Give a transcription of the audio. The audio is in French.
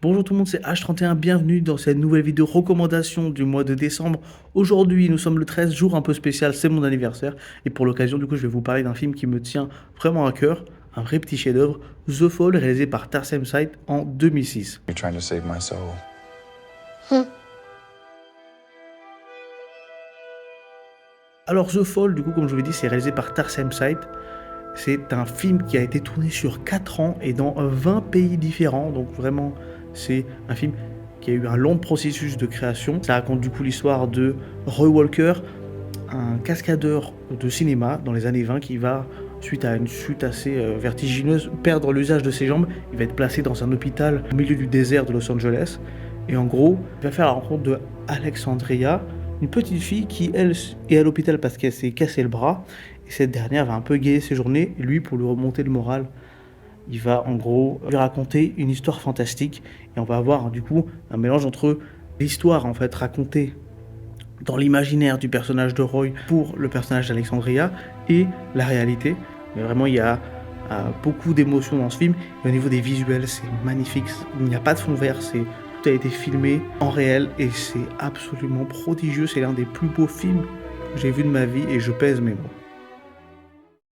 Bonjour tout le monde, c'est H31, bienvenue dans cette nouvelle vidéo recommandation du mois de décembre. Aujourd'hui, nous sommes le 13, jour un peu spécial, c'est mon anniversaire. Et pour l'occasion, du coup, je vais vous parler d'un film qui me tient vraiment à cœur, un vrai petit chef-d'œuvre, The Fall, réalisé par Tarsem Site en 2006. You're trying to save my soul. Alors The Fall, du coup, comme je vous l'ai dit, c'est réalisé par Tarsem Site. C'est un film qui a été tourné sur 4 ans et dans 20 pays différents. Donc vraiment, c'est un film qui a eu un long processus de création. Ça raconte du coup l'histoire de Roy Walker, un cascadeur de cinéma dans les années 20 qui va, suite à une chute assez vertigineuse, perdre l'usage de ses jambes. Il va être placé dans un hôpital au milieu du désert de Los Angeles. Et en gros, il va faire la rencontre de Alexandria, une petite fille qui, elle, est à l'hôpital parce qu'elle s'est cassé le bras. Et cette dernière va un peu gayer ses journées. Et lui, pour lui remonter le moral, il va en gros lui raconter une histoire fantastique. Et on va avoir du coup un mélange entre l'histoire en fait racontée dans l'imaginaire du personnage de Roy pour le personnage d'Alexandria et la réalité. Mais vraiment, il y a beaucoup d'émotions dans ce film. Et au niveau des visuels, c'est magnifique. Il n'y a pas de fond vert, tout a été filmé en réel et c'est absolument prodigieux. C'est l'un des plus beaux films que j'ai vu de ma vie et je pèse mes mots.